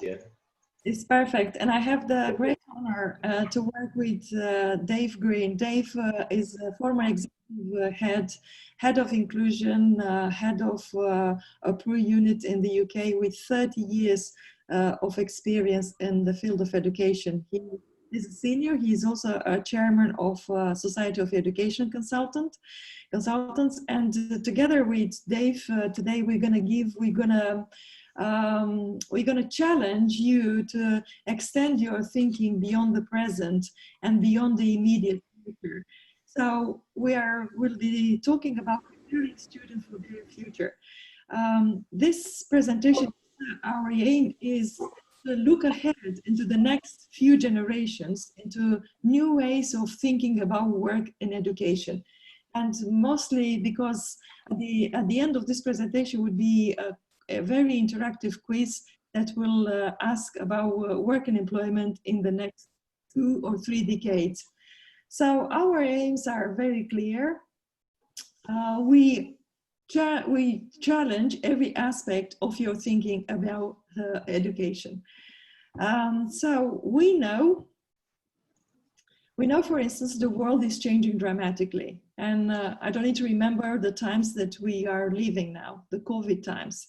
Feliciea. It's perfect. And I have the great honor to work with Dave Green. Dave is a former executive head of inclusion, head of a PRU unit in the UK with 30 years of experience in the field of education. He is a senior. He is also a chairman of Society of Education Consultants. And together with Dave, today we're going to challenge you to extend your thinking beyond the present and beyond the immediate future. So we'll be talking about preparing students for their future. This presentation, our aim is to look ahead into the next few generations, into new ways of thinking about work in education. And mostly because at the end of this presentation would be a very interactive quiz that will ask about work and employment in the next 2 or 3 decades. So our aims are very clear. We challenge every aspect of your thinking about education. So we know, for instance, the world is changing dramatically. And I don't need to remember the times that we are living now, the COVID times.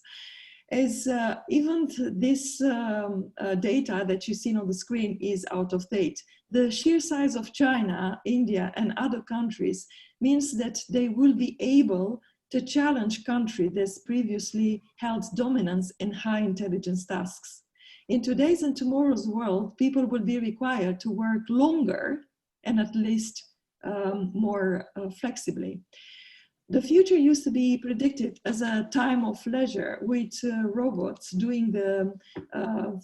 Even this data that you've seen on the screen is out of date. The sheer size of China, India, and other countries means that they will be able to challenge countries that previously held dominance in high intelligence tasks. In today's and tomorrow's world, people will be required to work longer and at least more flexibly. The future used to be predicted as a time of leisure with robots doing the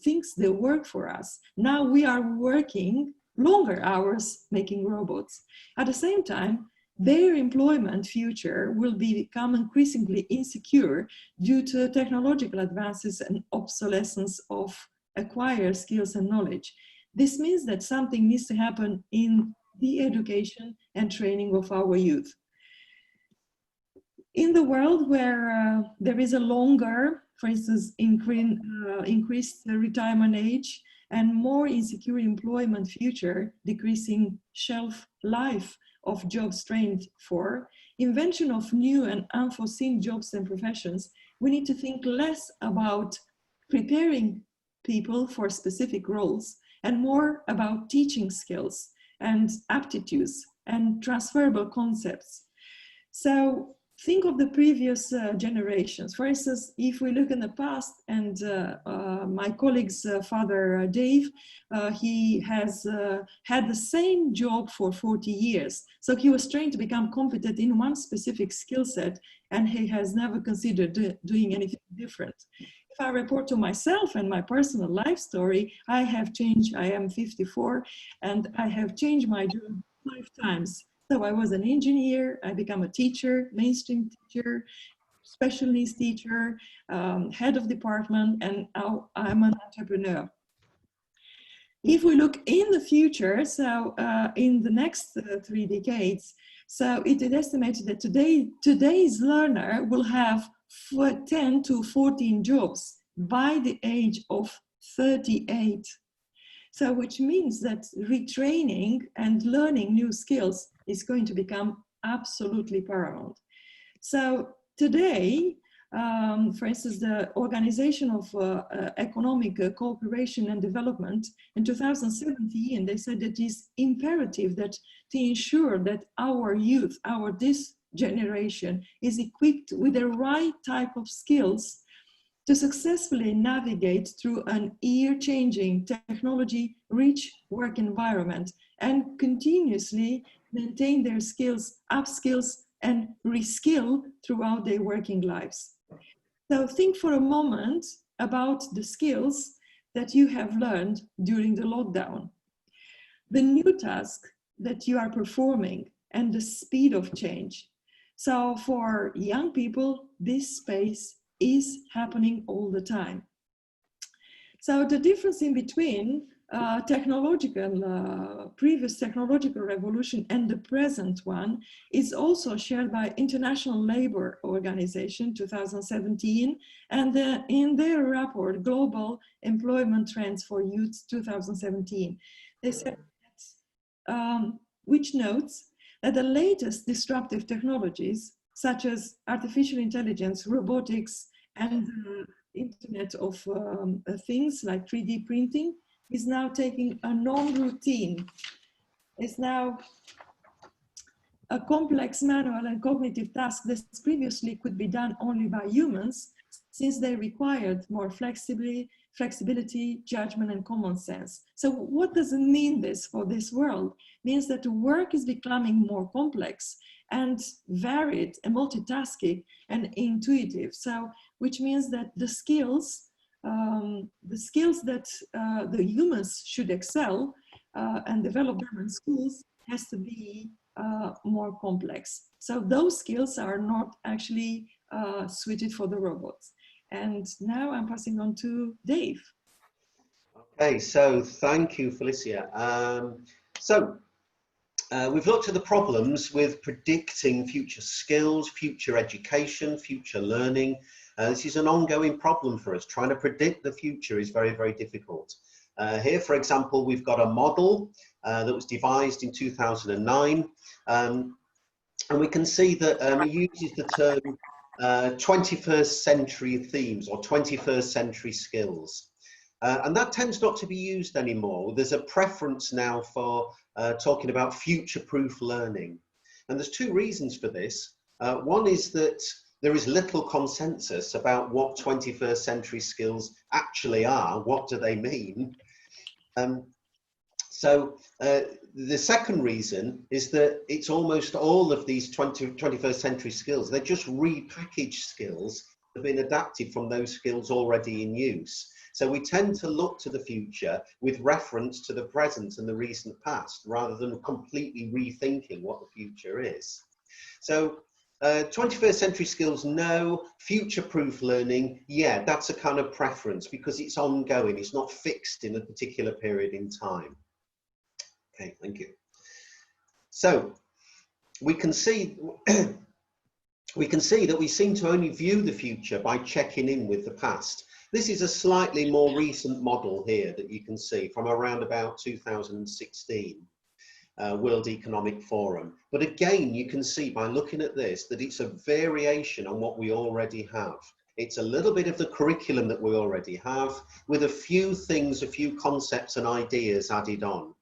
things, the work for us. Now we are working longer hours making robots. At the same time, their employment future will become increasingly insecure due to technological advances and obsolescence of acquired skills and knowledge. This means that something needs to happen in the education and training of our youth. In the world where there is a longer, for instance, increased retirement age and more insecure employment future, decreasing shelf life of jobs trained for, invention of new and unforeseen jobs and professions, we need to think less about preparing people for specific roles and more about teaching skills and aptitudes and transferable concepts. So think of the previous generations. For instance, if we look in the past, and my colleague's father, Dave, he has had the same job for 40 years. So he was trained to become competent in one specific skill set, and he has never considered doing anything different. If I report to myself and my personal life story, I have changed. I am 54, and I have changed my job 5 times. So I was an engineer, I became a teacher, mainstream teacher, special needs teacher, head of department, and now I'm an entrepreneur. If we look in the future, so in the next 3 decades, so it is estimated that today's learner will have 10 to 14 jobs by the age of 38. So which means that retraining and learning new skills is going to become absolutely paramount. So today, for instance, the Organization of Economic Cooperation and Development in 2017, they said that it is imperative that to ensure that our youth, this generation is equipped with the right type of skills to successfully navigate through an ear-changing, technology-rich work environment and continuously maintain their skills, upskills, and reskill throughout their working lives. So think for a moment about the skills that you have learned during the lockdown, the new task that you are performing, and the speed of change. So for young people, this space is happening all the time. So the difference in between previous technological revolution and the present one is also shared by International Labour Organization 2017 and in their report Global Employment Trends for Youth 2017. They said that, which notes that the latest disruptive technologies such as artificial intelligence, robotics, and Internet of Things like 3D printing is now taking a non-routine. It's now a complex manual and cognitive task that previously could be done only by humans, since they required more flexibility, judgment, and common sense. So what does it mean this for this world? It means that the work is becoming more complex and varied and multitasking and intuitive. So, which means that the skills that the humans should excel and develop them in schools has to be more complex. So those skills are not actually suited for the robots. And now I'm passing on to Dave. Okay, so thank you, Felicia. We've looked at the problems with predicting future skills, future education, future learning. This is an ongoing problem for us. Trying to predict the future is very, very difficult. Here, for example, we've got a model that was devised in 2009. And we can see that it uses the term 21st century themes or 21st century skills. And that tends not to be used anymore. There's a preference now for talking about future-proof learning. And there's two reasons for this. One is that there is little consensus about what 21st century skills actually are. What do they mean? The second reason is that it's almost all of these 21st century skills. They're just repackaged skills that have been adapted from those skills already in use. So we tend to look to the future with reference to the present and the recent past, rather than completely rethinking what the future is. So 21st century skills, no. Future-proof learning, yeah, that's a kind of preference because it's ongoing. It's not fixed in a particular period in time. Okay, thank you. So we can see that we seem to only view the future by checking in with the past. This is a slightly more recent model here that you can see from around about 2016, World Economic Forum. But again, you can see by looking at this that it's a variation on what we already have. It's a little bit of the curriculum that we already have with a few things, a few concepts and ideas added on.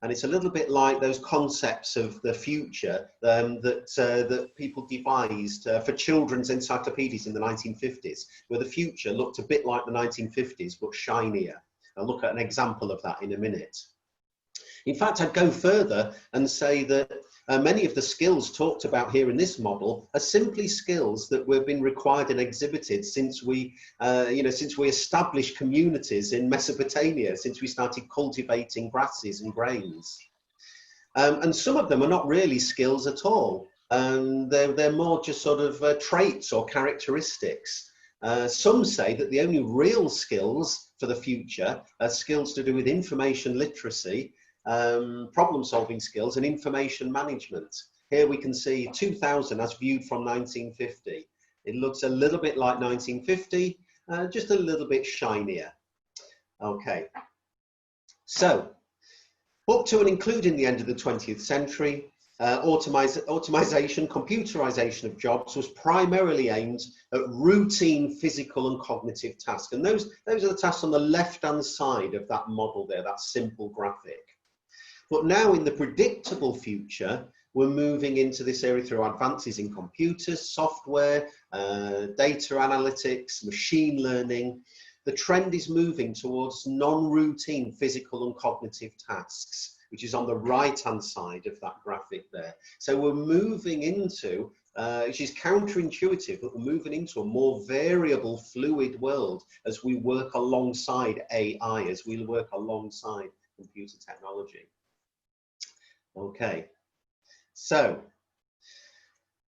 And it's a little bit like those concepts of the future that people devised for children's encyclopedias in the 1950s, where the future looked a bit like the 1950s, but shinier. I'll look at an example of that in a minute. In fact, I'd go further and say that many of the skills talked about here in this model are simply skills that have been required and exhibited since we established communities in Mesopotamia, since we started cultivating grasses and grains. And some of them are not really skills at all. They're more just sort of traits or characteristics. Some say that the only real skills for the future are skills to do with information literacy, problem-solving skills and information management. Here we can see 2000 as viewed from 1950. It looks a little bit like 1950, just a little bit shinier. Okay, so up to and including the end of the 20th century, automation, computerization of jobs was primarily aimed at routine physical and cognitive tasks. And those are the tasks on the left-hand side of that model there, that simple graphic. But now in the predictable future, we're moving into this area through advances in computers, software, data analytics, machine learning. The trend is moving towards non-routine physical and cognitive tasks, which is on the right-hand side of that graphic there. So we're moving into, which is counterintuitive, but we're moving into a more variable, fluid world as we work alongside AI, as we work alongside computer technology. Okay, so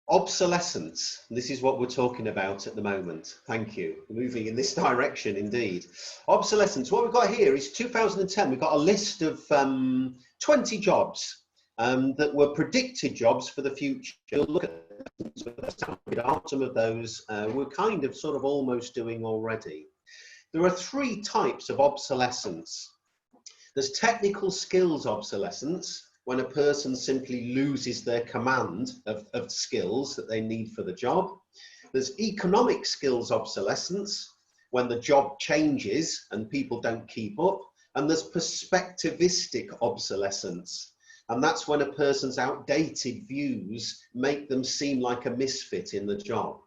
Obsolescence. This is what we're talking about at the moment. Thank you. Moving in this direction, indeed. Obsolescence. What we've got here is 2010. We've got a list of 20 jobs that were predicted jobs for the future. Look at some of those we're kind of sort of almost doing already. There are 3 types of obsolescence. There's technical skills obsolescence, when a person simply loses their command of skills that they need for the job. There's economic skills obsolescence, when the job changes and people don't keep up. And there's perspectivistic obsolescence. And that's when a person's outdated views make them seem like a misfit in the job.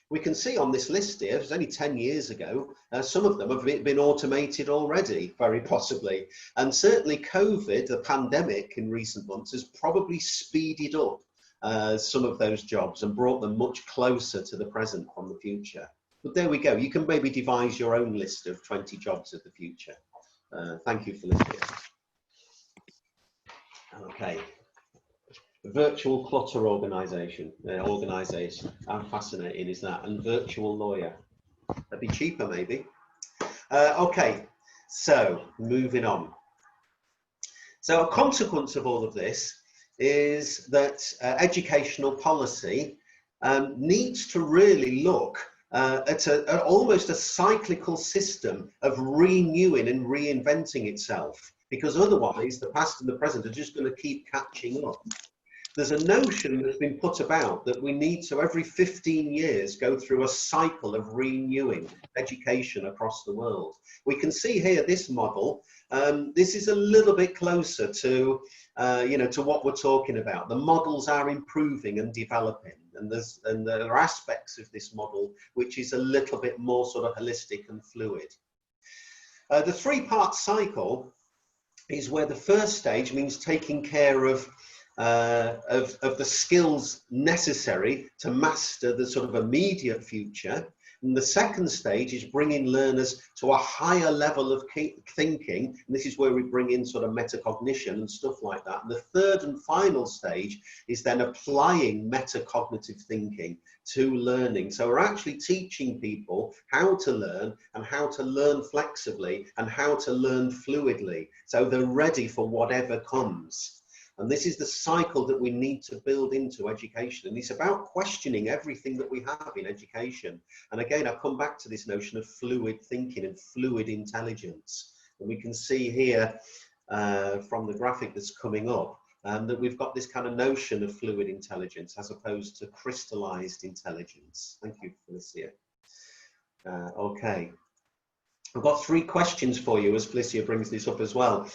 We can see on this list here, it was only 10 years ago, some of them have been automated already, very possibly. And certainly COVID, the pandemic in recent months, has probably speeded up some of those jobs and brought them much closer to the present from the future. But there we go. You can maybe devise your own list of 20 jobs of the future. Thank you, Felicia. Okay. Virtual clutter organisation. How fascinating is that? And virtual lawyer. That'd be cheaper, maybe. Okay, so moving on. So a consequence of all of this is that educational policy needs to really look at almost a cyclical system of renewing and reinventing itself, because otherwise the past and the present are just going to keep catching up. There's a notion that's been put about that we need to, every 15 years, go through a cycle of renewing education across the world. We can see here this model. This is a little bit closer to, to what we're talking about. The models are improving and developing, and there are aspects of this model which is a little bit more sort of holistic and fluid. The 3-part cycle is where the first stage means taking care of the skills necessary to master the sort of immediate future. And the second stage is bringing learners to a higher level of thinking. And this is where we bring in sort of metacognition and stuff like that. And the third and final stage is then applying metacognitive thinking to learning. So we're actually teaching people how to learn and how to learn flexibly and how to learn fluidly, so they're ready for whatever comes. And this is the cycle that we need to build into education. And it's about questioning everything that we have in education. And again, I come back to this notion of fluid thinking and fluid intelligence. And we can see here from the graphic that's coming up that we've got this kind of notion of fluid intelligence as opposed to crystallized intelligence. Thank you, Felicia. Okay. I've got 3 questions for you as Felicia brings this up as well.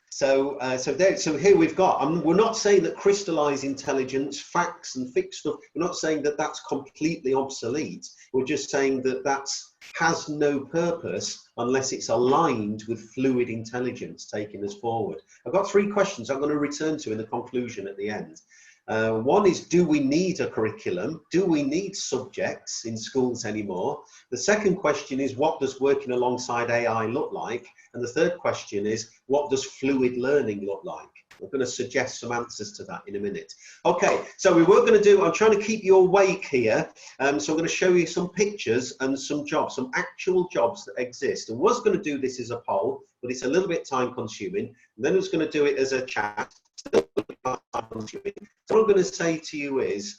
So here we've got, we're not saying that crystallized intelligence, facts and fixed stuff, we're not saying that that's completely obsolete. We're just saying that has no purpose unless it's aligned with fluid intelligence taking us forward. I've got 3 questions I'm going to return to in the conclusion at the end. One is, do we need a curriculum? Do we need subjects in schools anymore? The second question is, what does working alongside AI look like? And the third question is, what does fluid learning look like? I'm going to suggest some answers to that in a minute. Okay, so we were going to do, I'm trying to keep you awake here. So I'm going to show you some pictures and some jobs, some actual jobs that exist. I was going to do this as a poll, but it's a little bit time consuming. And then I was going to do it as a chat. So what I'm going to say to you is,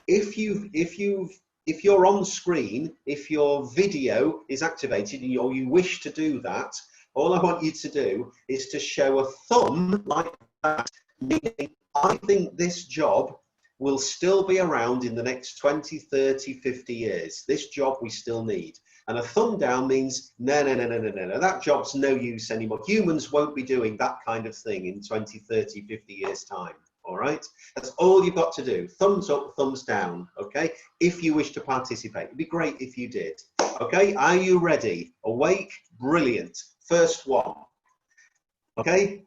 if you're on screen, if your video is activated or you wish to do that, all I want you to do is to show a thumb like that, meaning I think this job will still be around in the next 20, 30, 50 years. This job we still need. And a thumb down means, no, that job's no use anymore. Humans won't be doing that kind of thing in 20, 30, 50 years time. All right, that's all you've got to do. Thumbs up, thumbs down. Okay, if you wish to participate, it'd be great if you did. Okay, are you ready? Awake? Brilliant. First one. Okay,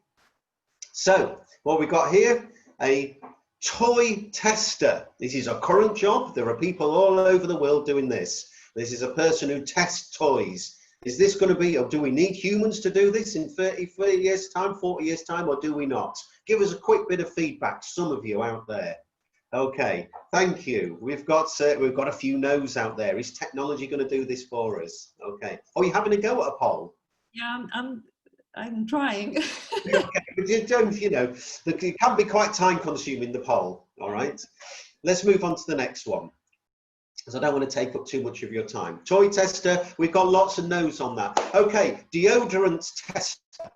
so what we got here, a toy tester. This is a current job. There are people all over the world doing this. This is a person who tests toys. Is this going to be, or do we need humans to do this in 30 years time, 40 years time, or do we not? Give us a quick bit of feedback, some of you out there. Okay, thank you. We've got a few no's out there. Is technology going to do this for us? Okay. Oh, you're having a go at a poll? Yeah, I'm trying. Okay, but you don't, you know, it can be quite time consuming, the poll. All right. Let's move on to the next one, because I don't want to take up too much of your time. Toy tester, we've got lots of no's on that. Okay, deodorant tester.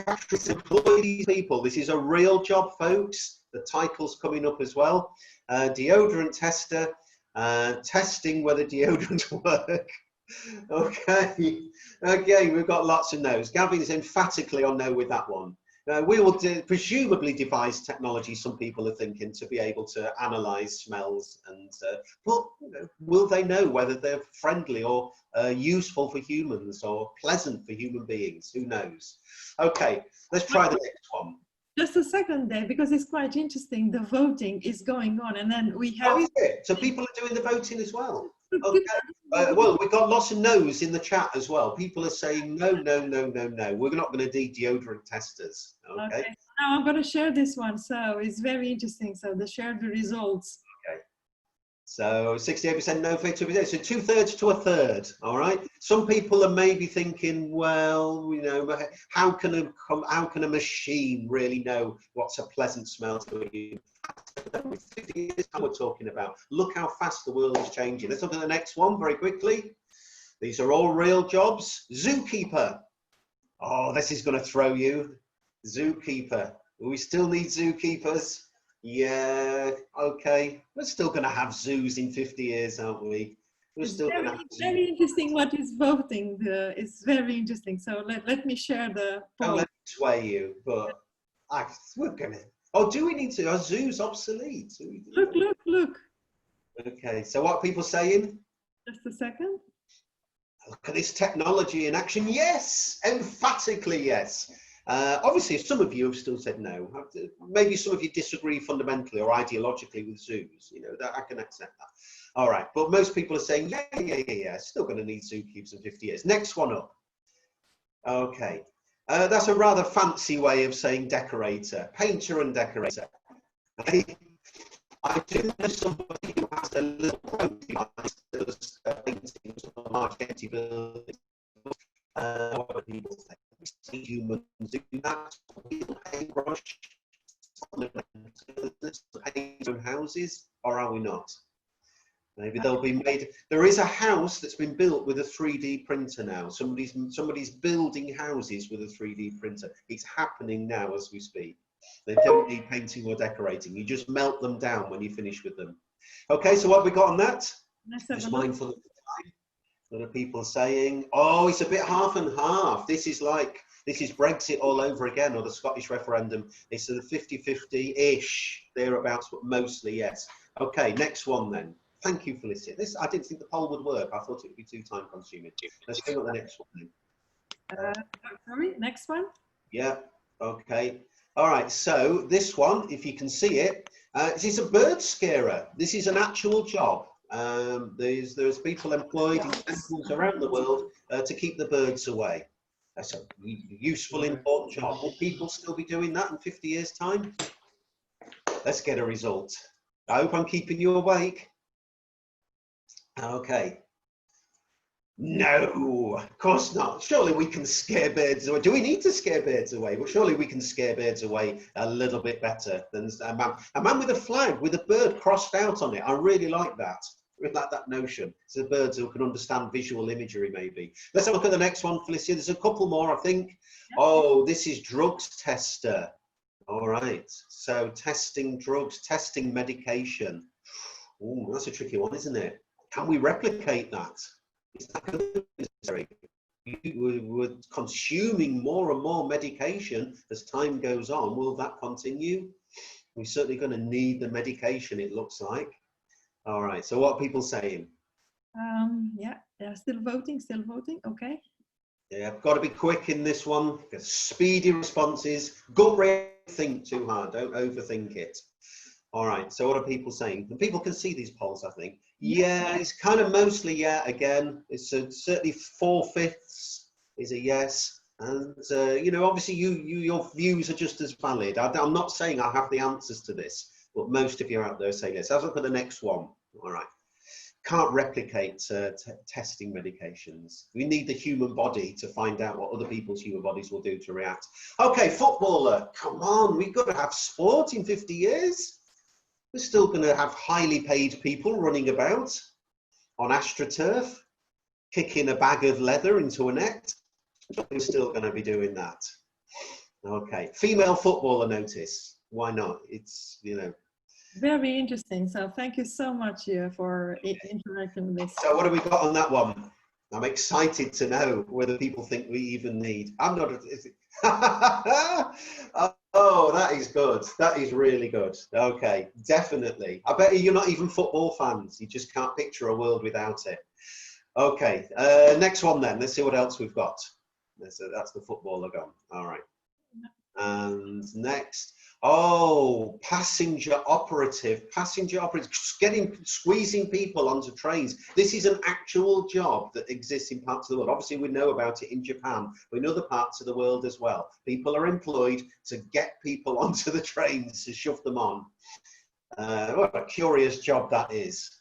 Factories employ these people. This is a real job, folks. The title's coming up as well. Deodorant tester, testing whether deodorants work. Okay, again, we've got lots of no's. Gavin's emphatically on no with that one. We will presumably devise technology, some people are thinking, to be able to analyse smells, and but you know, will they know whether they're friendly or useful for humans or pleasant for human beings? Who knows? Okay, let's try the next one. Just a second there, because it's quite interesting. The voting is going on, and then we have... Oh, is it? So people are doing the voting as well? Okay. Well, we've got lots of no's in the chat as well. People are saying no, no, no, no, no. We're not going to need deodorant testers. Okay. Now I'm going to share this one. So it's very interesting. So they share the results. Okay. So 68% no, 52%. So 2/3 to 1/3. All right. Some people are maybe thinking, well, you know, how can a machine really know what's a pleasant smell to you? 50 years we're talking about. Look how fast the world is changing. Let's look at the next one very quickly. These are all real jobs. Zookeeper. Oh, this is going to throw you. Zookeeper. We still need zookeepers. Yeah, okay. We're still going to have zoos in 50 years, aren't we? We're still going to have zoos. Very interesting what is voting. It's very interesting. So let me share the poll. Don't let me sway you, but we're going to... Oh, do we need to? Are zoos obsolete? Look. Okay, so what are people saying? Just a second. Look at this technology in action. Yes, emphatically yes. Obviously, some of you have still said no. Maybe some of you disagree fundamentally or ideologically with zoos. You know, that I can accept that. All right, but most people are saying, yeah. Still going to need zookeepers in 50 years. Next one up. Okay. That's a rather fancy way of saying decorator, painter and decorator. Okay. I do know somebody who has a little prototype that does paintings of large empty buildings. What people say humans do that. We'll paintbrush, paint their houses, or are we not? Maybe they'll be made. There is a house that's been built with a 3D printer now. Somebody's building houses with a 3D printer. It's happening now as we speak. They don't need painting or decorating. You just melt them down when you finish with them. Okay, so what have we got on that? Just mindful of the time. What are people saying? Oh, it's a bit half and half. This is Brexit all over again, or the Scottish referendum. It's sort of 50-50-ish, thereabouts, but mostly yes. Okay, next one then. Thank you, Felicia. I didn't think the poll would work. I thought it would be too time consuming. Let's bring up the next one then. Sorry, next one? Yeah, okay. All right, so this one, if you can see it, it's a bird scarer. This is an actual job. There's people employed in temples around the world to keep the birds away. That's a useful, important job. Will people still be doing that in 50 years' time? Let's get a result. I hope I'm keeping you awake. Okay. No, of course not. Surely we can scare birds away. Do we need to scare birds away? Well, surely we can scare birds away a little bit better than a man with a flag with a bird crossed out on it. I really like that. I really like that notion. So birds who can understand visual imagery, maybe. Let's have a look at the next one, Felicia. There's a couple more, I think. Oh, this is drugs tester. All right. So testing drugs, testing medication. Oh, that's a tricky one, isn't it? Can we replicate that? Is that necessary? We're consuming more and more medication as time goes on. Will that continue? We're certainly going to need the medication, it looks like. All right, so what are people saying? Yeah, they're still voting, okay. Yeah, I've got to be quick in this one. Speedy responses. Gut reaction, think too hard, don't overthink it. All right, so what are people saying? And people can see these polls, I think. Yeah, it's kind of mostly yeah again. It's certainly 4/5 is a yes. And, you know, obviously your views are just as valid. I'm not saying I have the answers to this. but most of you out there say yes. Let's look at the next one. All right. Can't replicate testing medications. We need the human body to find out what other people's human bodies will do to react. Okay, footballer, come on, we've got to have sport in 50 years. We're still going to have highly paid people running about on AstroTurf, kicking a bag of leather into a net. We're still going to be doing that. Okay, female footballer notice. Why not? It's, you know. Very interesting. So thank you so much for interacting with this. So what have we got on that one? I'm excited to know whether people think we even need. I'm not. Oh, that is good. That is really good. Okay, definitely. I bet you're not even football fans. You just can't picture a world without it. Okay, next one then. Let's see what else we've got. So that's the footballer gone. All right. And next, oh, passenger operative, squeezing people onto trains. This is an actual job that exists in parts of the world. Obviously, we know about it in Japan, but in other parts of the world as well. People are employed to get people onto the trains, to shove them on. What a curious job that is.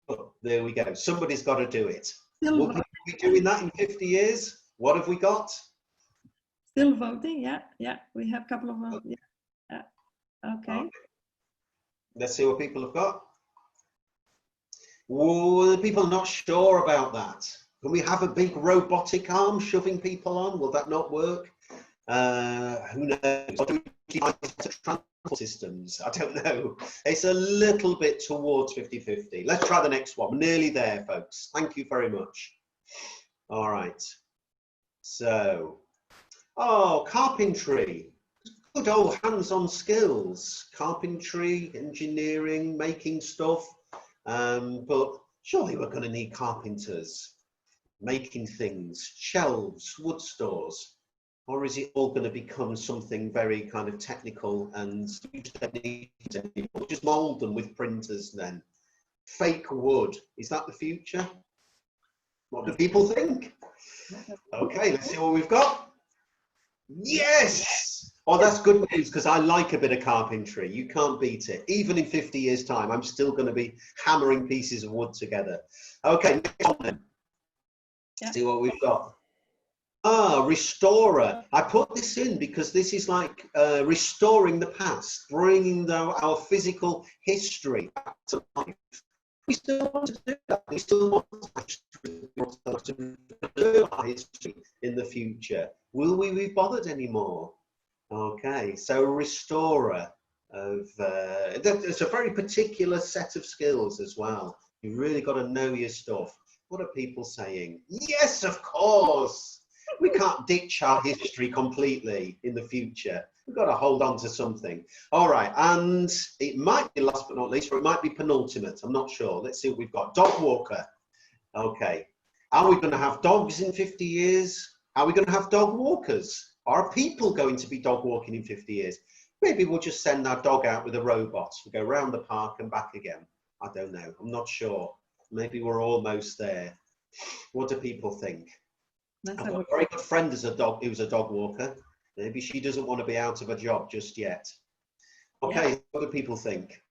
But there we go. Somebody's got to do it. Will people be doing that in 50 years? What have we got? Still voting, yeah. We have a couple of okay. Let's see what people have got. Well, people are not sure about that. Can we have a big robotic arm shoving people on? Will that not work? Who knows? Transport systems. I don't know. It's a little bit towards 50-50. Let's try the next one. We're nearly there, folks. Thank you very much. All right. So. Oh, carpentry. Good old hands-on skills. Carpentry, engineering, making stuff. But surely we're going to need carpenters making things, shelves, wood stores. Or is it all going to become something very kind of technical and just mold them with printers then? Fake wood. Is that the future? What do people think? Okay, let's see what we've got. Yes! Oh, that's good news, because I like a bit of carpentry. You can't beat it. Even in 50 years' time, I'm still going to be hammering pieces of wood together. Okay, next one then. Yeah. See what we've got. Ah, restorer. I put this in because this is like restoring the past, bringing our physical history back to life. We still want to do that. We still want to preserve our history in the future. Will we be bothered anymore? Okay, so restorer of it's a very particular set of skills as well. You really got to know your stuff. What are people saying? Yes, of course. We can't ditch our history completely in the future. We've got to hold on to something. All right, and it might be last but not least, or it might be penultimate. I'm not sure. Let's see what we've got. Dog walker. Okay. Are we going to have dogs in 50 years? Are we going to have dog walkers? Are people going to be dog walking in 50 years? Maybe we'll just send our dog out with a robot. We'll go around the park and back again. I don't know. I'm not sure. Maybe we're almost there. What do people think? I've got a very good friend who's a dog walker. Maybe she doesn't want to be out of a job just yet. Okay, yeah. What do people think?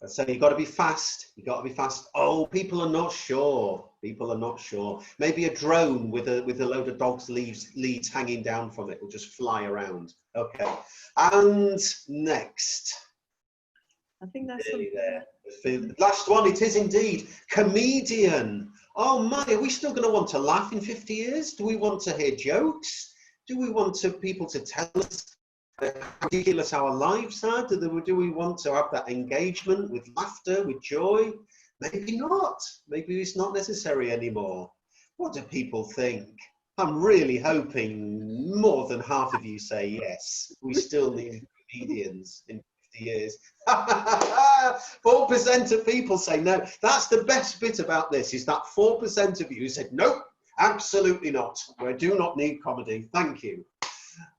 So you've got to be fast. You've got to be fast. Oh, people are not sure. People are not sure. Maybe a drone with a load of dogs' leads hanging down from it will just fly around. Okay. And next. I think that's the last one. It is indeed comedian. Oh my, are we still going to want to laugh in 50 years? Do we want to hear jokes? Do we want people to tell us how ridiculous our lives are? Do we want to have that engagement with laughter, with joy? Maybe not. Maybe it's not necessary anymore. What do people think? I'm really hoping more than half of you say yes. We still need comedians in 50 years. 4% of people say no. That's the best bit about this, is that 4% of you said nope, absolutely not. We do not need comedy. Thank you.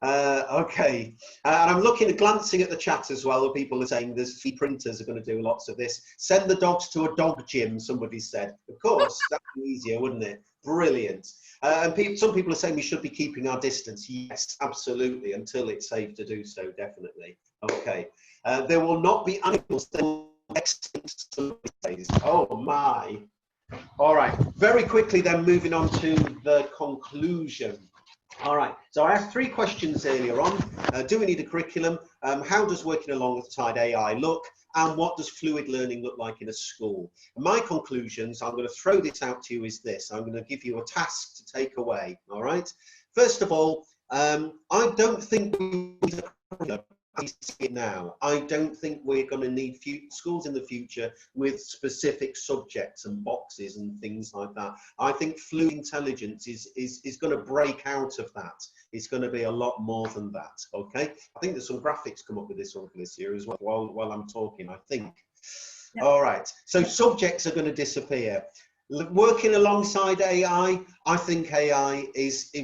Okay, and I'm glancing at the chat as well. People are saying there's free printers are going to do lots of this. Send the dogs to a dog gym, somebody said. Of course, that'd be easier, wouldn't it? Brilliant. And some people are saying we should be keeping our distance. Yes, absolutely, until it's safe to do so, definitely. Okay. There will not be animals that will extinct. Oh my. All right, very quickly then, moving on to the conclusion. All right, so I asked 3 questions earlier on. Do we need a curriculum? How does working alongside AI look? And what does fluid learning look like in a school? And my conclusions, I'm going to throw this out to you, is this. I'm going to give you a task to take away, all right? First of all, I don't think we need a curriculum. I see it now. I don't think we're going to need schools in the future with specific subjects and boxes and things like that. I think fluid intelligence is going to break out of that. It's going to be a lot more than that. Okay. I think there's some graphics come up with this one, Felicia, as well while I'm talking, I think. Yeah. All right. So subjects are going to disappear. Working alongside AI, I think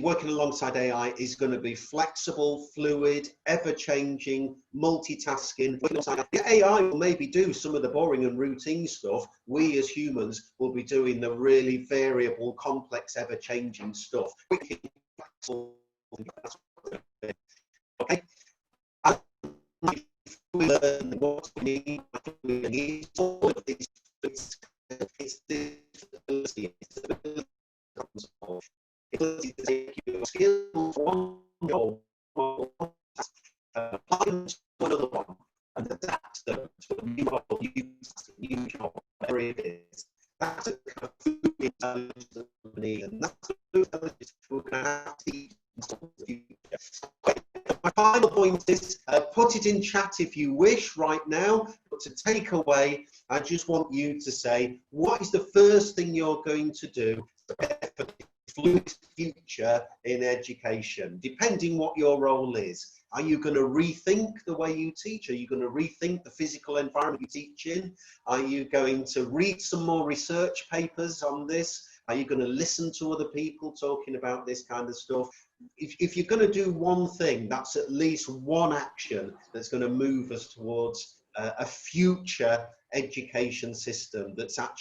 working alongside AI is going to be flexible, fluid, ever-changing, multitasking. AI will maybe do some of the boring and routine stuff. We as humans will be doing the really variable, complex, ever-changing stuff. Okay. We learn what we need, all of these. It's the ability to take your skills one job, apply them to another one, and adapt them to a new role, new job, whatever it is. That's a kind of food intelligence that we need, and that's the food intelligence we're going to have to teach in the future. My final point is, put it in chat if you wish right now, but to take away, I just want you to say, what is the first thing you're going to do to prepare for the fluid future in education, depending what your role is? Are you going to rethink the way you teach? Are you going to rethink the physical environment you teach in? Are you going to read some more research papers on this? Are you going to listen to other people talking about this kind of stuff? If you're going to do one thing, that's at least one action that's going to move us towards a future education system that's actually